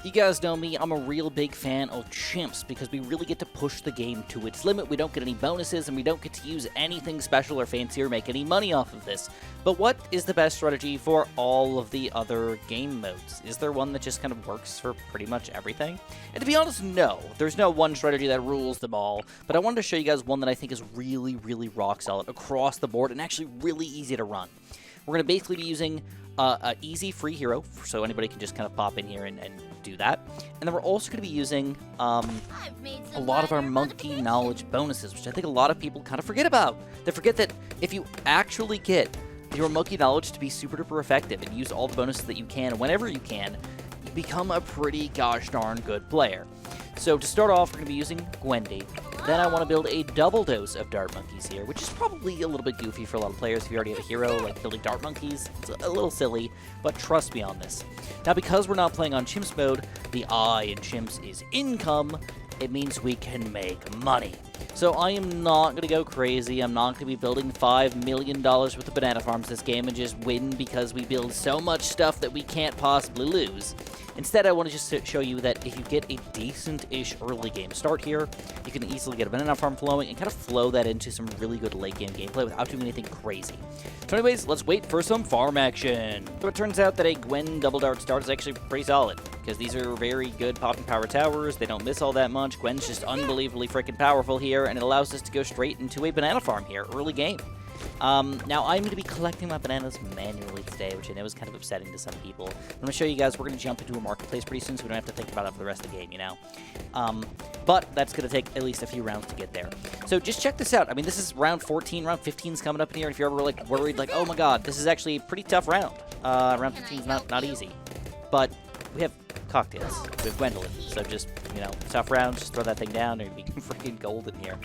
You guys know me, I'm a real big fan of Chimps because we really get to push the game to its limit. We don't get any bonuses and we don't get to use anything special or fancy or make any money off of this. But what is the best strategy for all of the other game modes? Is there one that just kind of works for pretty much everything? And to be honest, no. There's no one strategy that rules them all. But I wanted to show you guys one that I think is really, really rock solid across the board and actually really easy to run. We're going to basically be using an easy free hero, so anybody can just kind of pop in here and do that. And then we're also going to be using a lot of our monkey knowledge bonuses, which I think a lot of people kind of forget about. They forget that if you actually get your monkey knowledge to be super duper effective and use all the bonuses that you can whenever you can, you become a pretty gosh darn good player. So to start off, we're going to be using Gwendy. Then I want to build a double dose of dart monkeys here, which is probably a little bit goofy for a lot of players. If you already have a hero, like building dart monkeys, it's a little silly, but trust me on this. Now, because we're not playing on Chimps mode, the I in Chimps is income. It means we can make money. So I am not going to go crazy. I'm not going to be building $5 million worth of banana farms this game and just win because we build so much stuff that we can't possibly lose. Instead, I want to just show you that if you get a decent-ish early game start here, you can easily get a banana farm flowing and kind of flow that into some really good late game gameplay without doing anything crazy. So anyways, let's wait for some farm action. So it turns out that a Gwen double dart start is actually pretty solid, because these are very good popping power towers. They don't miss all that much. Gwen's just unbelievably freaking powerful here, and it allows us to go straight into a banana farm here early game. Now, I'm going to be collecting my bananas manually today, which I know is kind of upsetting to some people. I'm going to show you guys, we're going to jump into a marketplace pretty soon, so we don't have to think about it for the rest of the game, you know? But that's going to take at least a few rounds to get there. So just check this out. I mean, this is round 14. Round 15 is coming up in here, and if you're ever like worried, like, oh my god, this is actually a pretty tough round. Round 15 is not easy. But we have cocktails with Gwendolyn, so just, you know, tough round, just throw that thing down, and it'll be freaking golden here.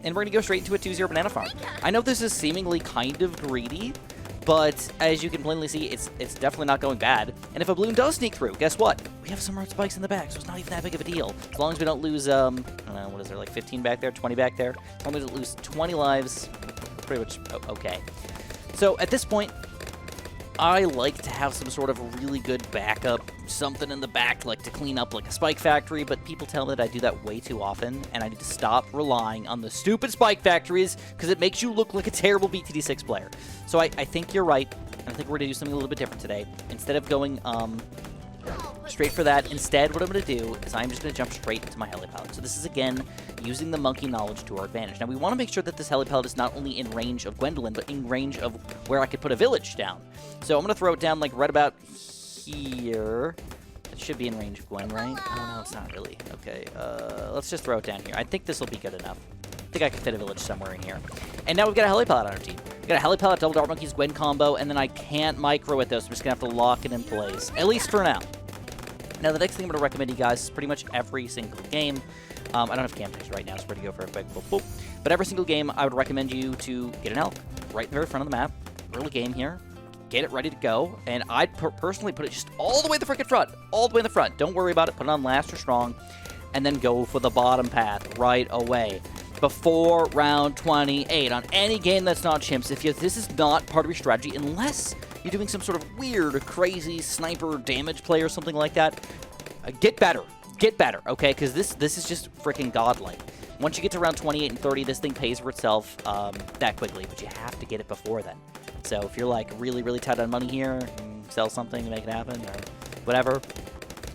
And we're going to go straight into a 2-0 banana farm. I know this is seemingly kind of greedy, but as you can plainly see, it's definitely not going bad. And if a balloon does sneak through, guess what? We have some red spikes in the back, so it's not even that big of a deal. As long as we don't lose, I don't know, what is there, like 15 back there, 20 back there? As long as we don't lose 20 lives, pretty much okay. So at this point, I like to have some sort of really good backup, something in the back like to clean up like a spike factory, but people tell me that I do that way too often, and I need to stop relying on the stupid spike factories because it makes you look like a terrible BTD6 player. So I think you're right, and I think we're going to do something a little bit different today. Instead of going straight for that, instead what I'm going to do is I'm just going to jump straight into my helipad. So this is, again, using the monkey knowledge to our advantage. Now, we want to make sure that this helipad is not only in range of Gwendolyn, but in range of where I could put a village down. So I'm going to throw it down, like, right about here. It should be in range of Gwen, right? Oh, no, it's not really. Okay, let's just throw it down here. I think this will be good enough. I think I can fit a village somewhere in here. And now we've got a helipad on our team. We've got a helipad, double dart monkeys, Gwen combo, and then I can't micro it, though, so I'm just going to have to lock it in place. At least for now. Now, the next thing I'm going to recommend you guys is pretty much every single game. I don't have cam pictures right now, so we're going to go for a quick boop, boop. But every single game, I would recommend you to get an elk right in the very front of the map. Early game here. Get it ready to go. And I'd personally put it just all the way in the freaking front. All the way in the front. Don't worry about it. Put it on last or strong. And then go for the bottom path right away. Before round 28. On any game that's not Chimps, this is not part of your strategy, unless you're doing some sort of weird, crazy sniper damage play or something like that, get better. Get better, okay? Because this is just freaking godlike. Once you get to around 28 and 30, this thing pays for itself that quickly, but you have to get it before then. So if you're like really, really tight on money here, sell something to make it happen or whatever.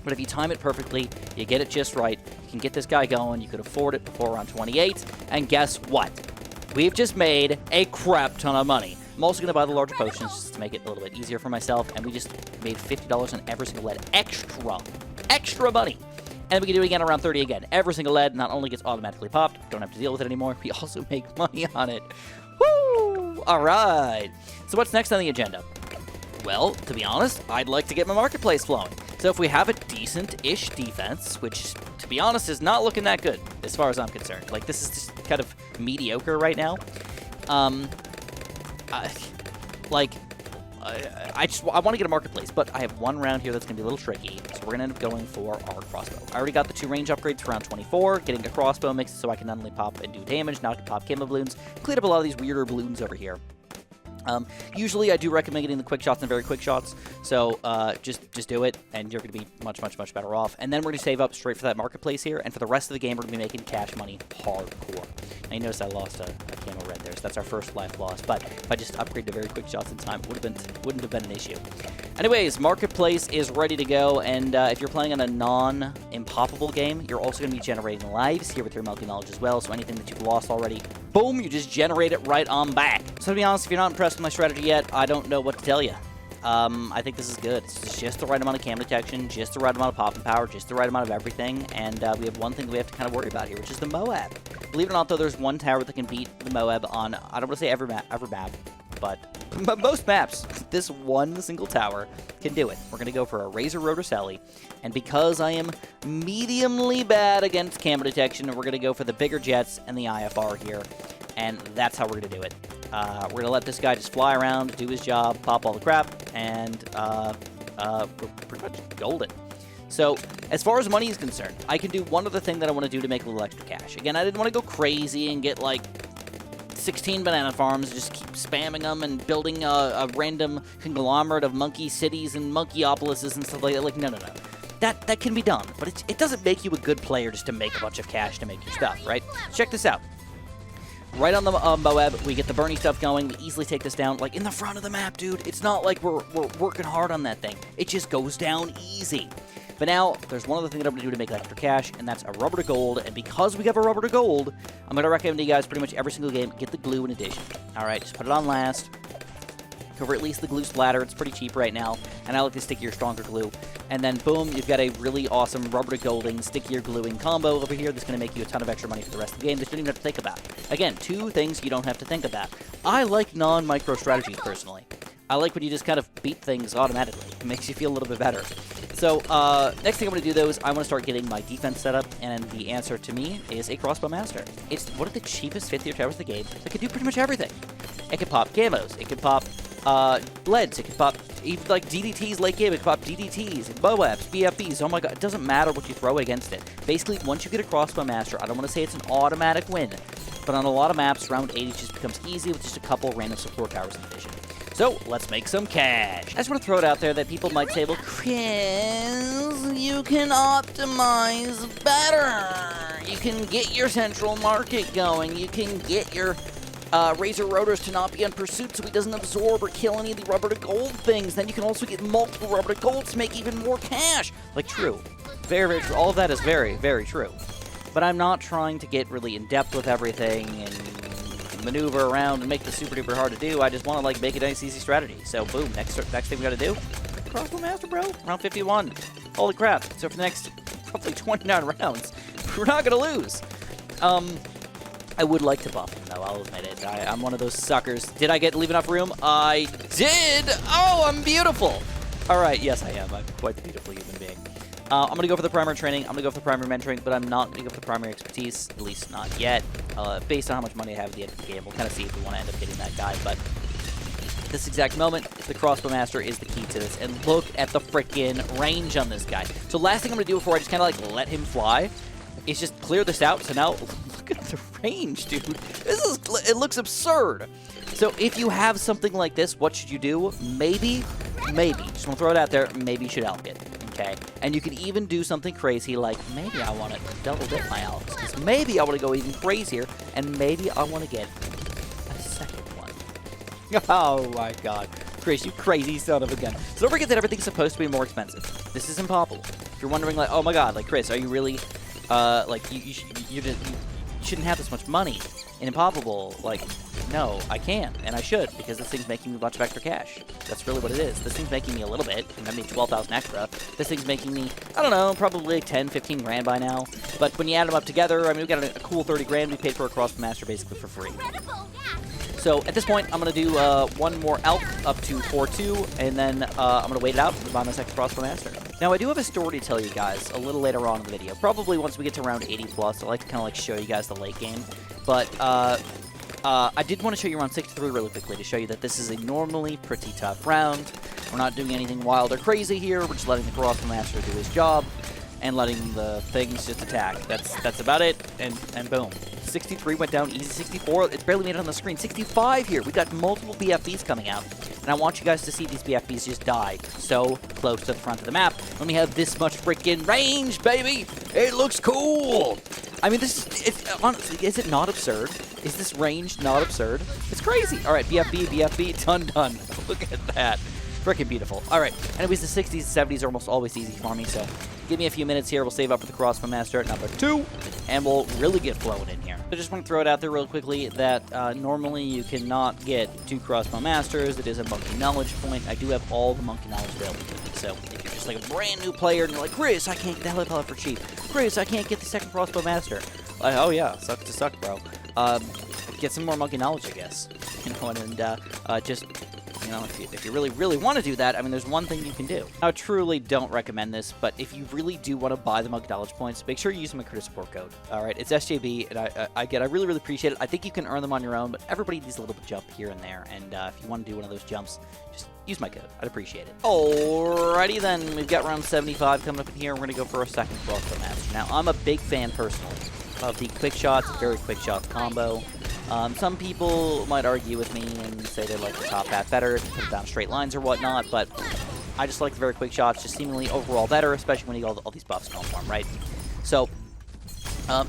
But if you time it perfectly, you get it just right, you can get this guy going, you could afford it before around 28, and guess what? We've just made a crap ton of money. I'm also going to buy the larger potions just to make it a little bit easier for myself, and we just made $50 on every single lead. Extra money! And we can do it again around 30 again. Every single lead not only gets automatically popped, don't have to deal with it anymore, we also make money on it. Woo! Alright! So what's next on the agenda? Well, to be honest, I'd like to get my marketplace flowing. So if we have a decent-ish defense, which, to be honest, is not looking that good, as far as I'm concerned. Like, this is just kind of mediocre right now. I want to get a marketplace, but I have one round here that's going to be a little tricky, so we're going to end up going for our crossbow. I already got the 2 range upgrades for round 24, getting a crossbow mix so I can not only pop and do damage, now I can pop camo balloons, clean up a lot of these weirder balloons over here. Usually I do recommend getting the quick shots and very quick shots, so just do it, and you're going to be much better off. And then we're going to save up straight for that marketplace here, and for the rest of the game, we're going to be making cash money hardcore. Now, you notice I lost a camo red there, so that's our first life loss, but if I just upgrade to very quick shots in time, it wouldn't have been an issue. Anyways, marketplace is ready to go, and if you're playing on a non-impoppable game, you're also going to be generating lives here with your Milky Knowledge as well, so anything that you've lost already, boom, you just generate it right on back. So to be honest, if you're not impressed with my strategy yet, I don't know what to tell you. I think this is good. It's just the right amount of cam detection, just the right amount of popping power, just the right amount of everything, and we have one thing that we have to kind of worry about here, which is the Moab. Believe it or not, though, there's one tower that can beat the Moab on, I don't want to say every map, but most maps. This one single tower can do it. We're going to go for a Razor Rotor Sally, and because I am mediumly bad against cam detection, we're going to go for the bigger jets and the IFR here, and that's how we're going to do it. We're going to let this guy just fly around, do his job, pop all the crap, and we're pretty much golden. So, as far as money is concerned, I can do one other thing that I want to do to make a little extra cash. Again, I didn't want to go crazy and get, like, 16 banana farms, just keep spamming them and building a random conglomerate of monkey cities and monkeyolopolises and stuff like that. Like, no. That can be done, but it doesn't make you a good player just to make a bunch of cash to make your stuff, right? Check this out. Right on the Moab, we get the Bernie stuff going. We easily take this down, like, in the front of the map, dude. It's not like we're working hard on that thing. It just goes down easy. But now, there's one other thing that I'm going to do to make extra cash, and that's a rubber to gold. And because we have a rubber to gold, I'm going to recommend to you guys pretty much every single game, get the glue in addition. All right, just put it on last. Cover at least the glue splatter. It's pretty cheap right now, and I like the stickier, stronger glue. And then, boom, you've got a really awesome rubber to golding, stickier gluing combo over here that's going to make you a ton of extra money for the rest of the game that you don't even have to think about. Again, two things you don't have to think about. I like non-micro strategies, personally. I like when you just kind of beat things automatically. It makes you feel a little bit better. So, next thing I'm going to do, though, is I want to start getting my defense set up, and the answer to me is a crossbowmaster. It's one of the cheapest 5th-tier towers in the game that can do pretty much everything. It can pop camos. It can pop leads. It can pop even like DDTs late game. It can pop DDTs, Moabs, BFBs. Oh my god, it doesn't matter what you throw against it. Basically, once you get a crossbowmaster, I don't want to say it's an automatic win, but on a lot of maps, round 80 just becomes easy with just a couple random support towers in addition. So, let's make some cash. I just want to throw it out there that people might say, well, Chris, you can optimize better. You can get your central market going. You can get your Razor Rotors to not be on pursuit so he doesn't absorb or kill any of the rubber to gold things. Then you can also get multiple rubber to golds to make even more cash. Like, true. Very true. All of that is very true. But I'm not trying to get really in-depth with everything and maneuver around and make this super duper hard to do. I just want to, like, make a nice easy strategy. So, boom, next thing we got to do, crossbowmaster, bro. Round 51. Holy crap. So for the next roughly 29 rounds, we're not going to lose. I would like to buff him, though. I'll admit it. I'm one of those suckers. Did I leave enough room? I did! Oh, I'm beautiful! All right, yes, I am. I'm quite the beautiful human being. I'm going to go for the primary training. I'm going to go for the primary mentoring, but I'm not going to go for the primary expertise, at least not yet. Based on how much money I have at the end of the game, we'll kind of see if we want to end up getting that guy, but at this exact moment, the crossbowmaster is the key to this, and look at the frickin' range on this guy. So last thing I'm going to do before I just kind of, like, let him fly is just clear this out, so now look at the range, dude. It looks absurd. So if you have something like this, what should you do? Maybe, just want to throw it out there, maybe you should elk it. Okay, and you can even do something crazy like maybe I want to double dip my elks, because maybe I want to go even crazier, and maybe I want to get a second one. Oh my god, Chris, you crazy son of a gun. So don't forget that everything's supposed to be more expensive. This is impossible. If you're wondering, like, oh my god, like, Chris, are you really, like, you shouldn't have this much money in Impossible? Like, no, I can, and I should, because this thing's making me a bunch of extra cash. That's really what it is. This thing's making me a little bit, and I mean 12,000 extra. This thing's making me, I don't know, probably 10, 15 grand by now. But when you add them up together, I mean, we got a cool 30 grand. We paid for a crossbowmaster basically for free. So at this point, I'm going to do one more elk up to 4-2, and then I'm going to wait it out and buy my second crossbowmaster. Now, I do have a story to tell you guys a little later on in the video. Probably once we get to around 80 plus, I like to kind of like show you guys the late game. But I did want to show you around 63 really quickly to show you that this is a normally pretty tough round. We're not doing anything wild or crazy here. We're just letting the crossbowmaster do his job and letting the things just attack. That's about it, and boom. 63 went down easy. 64, it's barely made it on the screen. 65 here. We got multiple BFBs coming out. And I want you guys to see these BFBs just die so close to the front of the map when we have this much freaking range, baby. It looks cool. I mean, honestly, is it not absurd? Is this range not absurd? It's crazy. All right, BFB, done. Look at that. Freaking beautiful. All right. Anyways, the 60s and 70s are almost always easy for me, so give me a few minutes here. We'll save up for the crossbowmaster at number 2, and we'll really get flowing in here. I just want to throw it out there real quickly that normally you cannot get 2 crossbowmasters. It is a monkey knowledge point. I do have all the monkey knowledge available to me, so if you're just like a brand new player and you're like, Chris, I can't get the helipad for cheap. Chris, I can't get the second crossbowmaster. Like, oh yeah, sucks to suck, bro. Get some more monkey knowledge, I guess. You know, and just... You know, if you really want to do that, I mean, there's one thing you can do. I truly don't recommend this, but if you really do want to buy the monkey knowledge points, make sure you use my creator support code. All right, it's SJB, and I really appreciate it. I think you can earn them on your own, but everybody needs a little jump here and there, and if you want to do one of those jumps, just use my code. I'd appreciate it. Alrighty then, we've got round 75 coming up in here. We're gonna go for a second crossbowmaster. Now, I'm a big fan personally of the quick shots, very quick shots combo. Some people might argue with me and say they like the top hat better, put it down straight lines or whatnot, but I just like the very quick shots, just seemingly overall better, especially when you get all these buffs going for them, right? So,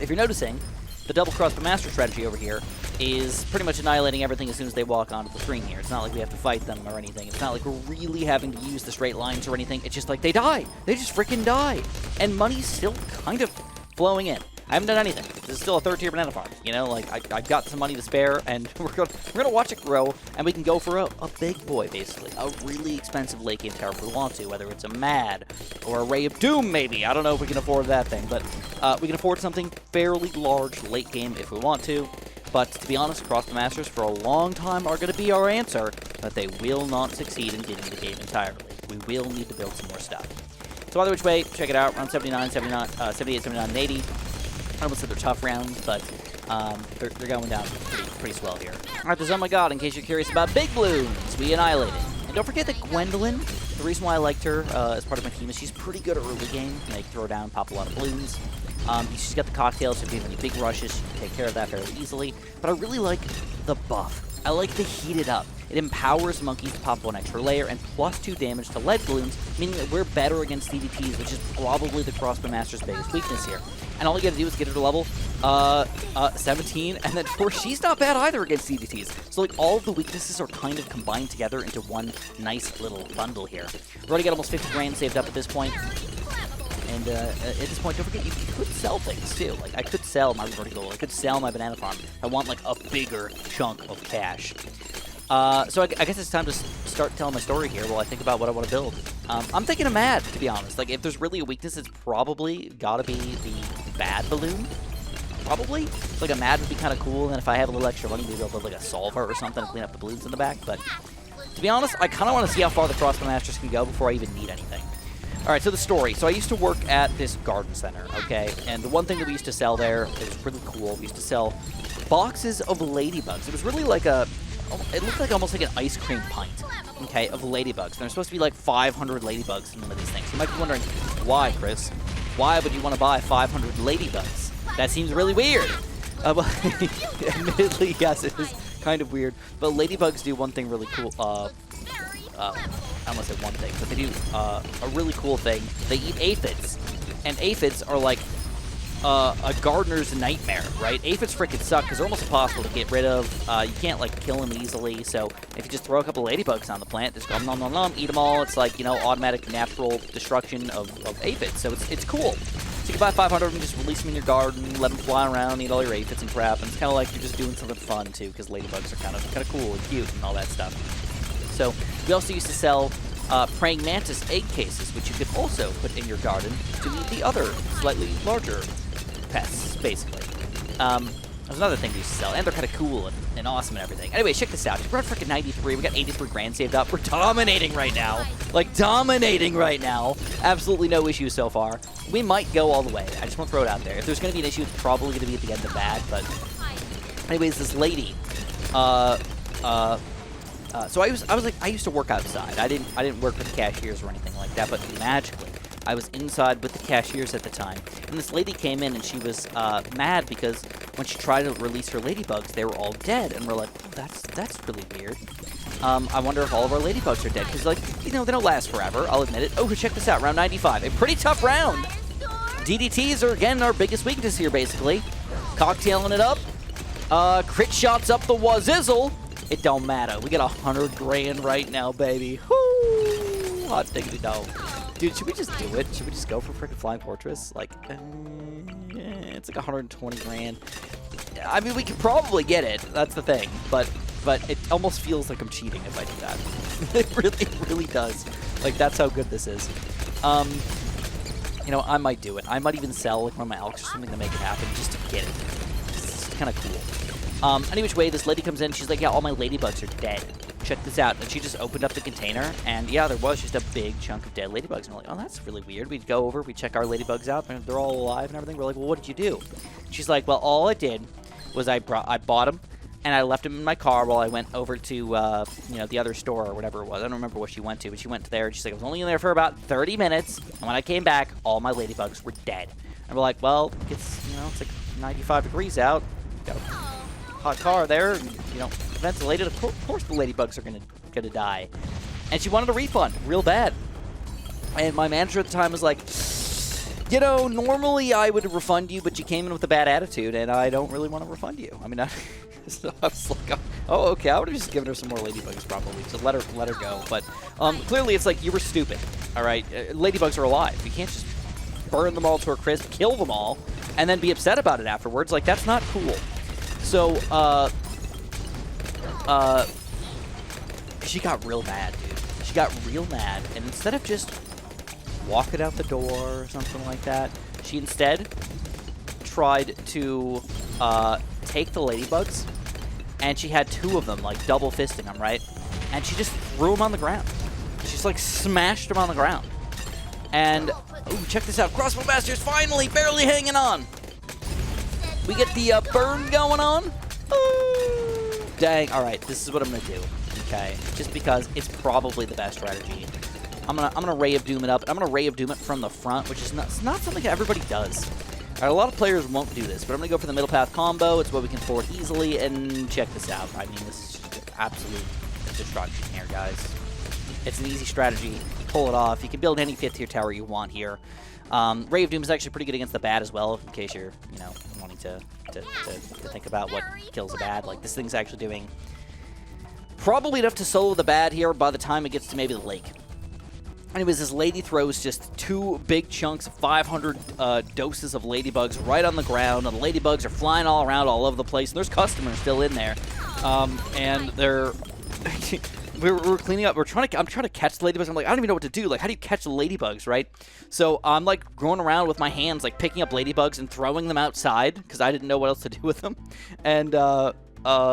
if you're noticing, the double crossbowmaster strategy over here is pretty much annihilating everything as soon as they walk onto the screen here. It's not like we have to fight them or anything. It's not like we're really having to use the straight lines or anything. It's just like they die. They just freaking die. And money's still kind of flowing in. I haven't done anything. This is still a 3rd-tier banana farm. You know, like, I've got some money to spare, and we're gonna watch it grow, and we can go for a big boy, basically. A really expensive late game tower if we want to, whether it's a Mad or a Ray of Doom, maybe. I don't know if we can afford that thing, but we can afford something fairly large late game if we want to. But to be honest, crossbowmasters for a long time are going to be our answer, but they will not succeed in getting the game entirely. We will need to build some more stuff. So either which way, check it out. Round 79, 79, 78, 79, and 80. I almost said they're tough rounds, but they're going down pretty swell here. All right, there's Oh My God, in case you're curious about Big Balloons, we annihilated. And don't forget that Gwendolyn, the reason why I liked her as part of my team is she's pretty good at early game. Like, throw down, pop a lot of balloons. She's got the cocktails, so if you have any big rushes, she can take care of that fairly easily. But I really like the buff. I like the heated up. It empowers monkeys to pop 1 extra layer and +2 damage to lead balloons, meaning that we're better against DDTs, which is probably the crossbowmaster's biggest weakness here. And all you gotta do is get her to level 17, and then she's not bad either against DDTs. So like all of the weaknesses are kind of combined together into one nice little bundle here. We've already got almost 50 grand saved up at this point. And at this point, don't forget, you could sell things too. Like, I could sell my vertical, I could sell my banana farm. I want like a bigger chunk of cash. So I guess it's time to start telling my story here while I think about what I want to build. I'm thinking of Mad, to be honest. Like, if there's really a weakness, it's probably gotta be the bad balloon. Probably. Like, a Mad would be kind of cool, and then if I have a little extra money, maybe I'll build like a solver or something to clean up the balloons in the back. But to be honest, I kind of want to see how far the crossbowmasters can go before I even need anything. All right, so the story. So I used to work at this garden center, okay? And the one thing that we used to sell there, it was really cool. We used to sell boxes of ladybugs. It was really like it looked like almost like an ice cream pint, okay, of ladybugs. And there's supposed to be like 500 ladybugs in one of these things. You might be wondering, why, Chris? Why would you want to buy 500 ladybugs? That seems really weird. Well, admittedly, yes, it is kind of weird. But ladybugs do one thing really cool. I almost said one thing, but they do a really cool thing. They eat aphids, and aphids are like a gardener's nightmare, right? Aphids freaking suck because they're almost impossible to get rid of. You can't like kill them easily, so if you just throw a couple ladybugs on the plant, just go nom nom nom, eat them all. It's like, you know, automatic natural destruction of aphids, so it's cool. So you can buy 500 of them, just release them in your garden, let them fly around, eat all your aphids and crap, and it's kind of like you're just doing something fun too, because ladybugs are kind of cool and cute and all that stuff. So we also used to sell praying mantis egg cases, which you could also put in your garden to meet the other slightly larger pests, basically. There's another thing we used to sell, and they're kind of cool and awesome and everything. Anyway, check this out. We're at freaking 93. We got 83 grand saved up. We're dominating right now. Like, dominating right now. Absolutely no issues so far. We might go all the way. I just want to throw it out there. If there's going to be an issue, it's probably going to be at the end of the bag, but anyways, this lady, so I used to work outside. I didn't work with cashiers or anything like that, but magically, I was inside with the cashiers at the time, and this lady came in and she was mad because when she tried to release her ladybugs, they were all dead, and we're like, oh, that's really weird. I wonder if all of our ladybugs are dead, because, like, you know, they don't last forever, I'll admit it. Oh, check this out, round 95. A pretty tough round. DDTs are, again, our biggest weakness here, basically. Cocktailing it up. Crit shots up the wazizzle. It don't matter. We got 100 grand right now, baby. Whoo! Hot diggity dog. Dude, should we just do it? Should we just go for freaking Flying Fortress? Like, it's like 120 grand. I mean, we could probably get it. That's the thing. But it almost feels like I'm cheating if I do that. It really does. Like, that's how good this is. You know, I might do it. I might even sell like one of my Elks or something to make it happen just to get it. It's kind of cool. Any which way, this lady comes in. She's like, yeah, all my ladybugs are dead. Check this out. And she just opened up the container, and yeah, there was just a big chunk of dead ladybugs. And we're like, oh, that's really weird. We'd go over, we check our ladybugs out, and they're all alive and everything. We're like, well, what did you do? She's like, well, all I did was I bought them, and I left them in my car while I went over to, you know, the other store or whatever it was. I don't remember what she went to, but she went there, and she's like, I was only in there for about 30 minutes, and when I came back, all my ladybugs were dead. And we're like, well, it's, you know, it's like 95 degrees out. Got a hot car there, and, you know, ventilated. Of course the ladybugs are gonna die. And she wanted a refund real bad. And my manager at the time was like, you know, normally I would refund you, but you came in with a bad attitude, and I don't really want to refund you. I mean, so I was like, oh, okay, I would have just given her some more ladybugs probably, so let her go. But clearly it's like, you were stupid, all right? Ladybugs are alive. You can't just burn them all to a crisp, kill them all, and then be upset about it afterwards. Like, that's not cool. So, she got real mad, dude. She got real mad, and instead of just walking out the door or something like that, she instead tried to take the ladybugs, and she had 2 of them, like double fisting them, right? And she just threw them on the ground. She's like smashed them on the ground. And, ooh, check this out. Crossbowmaster's finally barely hanging on. We get the burn going on. Ooh. Dang. All right, this is what I'm going to do, okay? Just because it's probably the best strategy. I'm gonna Ray of Doom it up. I'm gonna Ray of Doom it from the front, which is not something that everybody does. All right, a lot of players won't do this, but I'm gonna go for the middle path combo. It's what we can forward easily, and check this out. I mean, this is just absolute destruction here, guys. It's an easy strategy. Pull it off. You can build any 5th tier tower you want here. Ray of Doom is actually pretty good against the bad as well, in case you're, you know, wanting to think about what kills a bad. Like, this thing's actually doing probably enough to solo the bad here by the time it gets to maybe the lake. Anyways, this lady throws just 2 big chunks of 500 doses of ladybugs right on the ground, and the ladybugs are flying all around all over the place, and there's customers still in there. And they're... we're cleaning up. I'm trying to catch the ladybugs. I'm like, I don't even know what to do. Like, how do you catch the ladybugs, right? So I'm like going around with my hands, like picking up ladybugs and throwing them outside because I didn't know what else to do with them. And the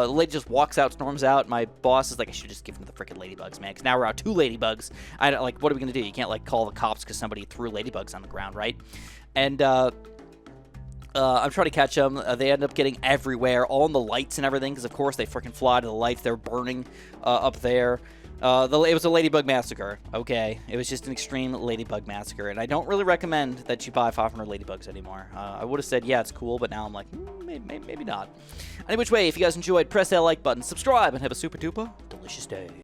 lady just walks out, storms out. My boss is like, I should just give him the freaking ladybugs, man, because now we're out 2 ladybugs. I don't, like, what are we gonna do? You can't like call the cops because somebody threw ladybugs on the ground, right? And I'm trying to catch them. They end up getting everywhere, all in the lights and everything, because of course they freaking fly to the lights. They're burning up there. It was a ladybug massacre. Okay, it was just an extreme ladybug massacre, and I don't really recommend that you buy 500 ladybugs anymore. I would have said, yeah, it's cool, but now I'm like, maybe not. Any which way, if you guys enjoyed, press that like button, subscribe, and have a super duper delicious day.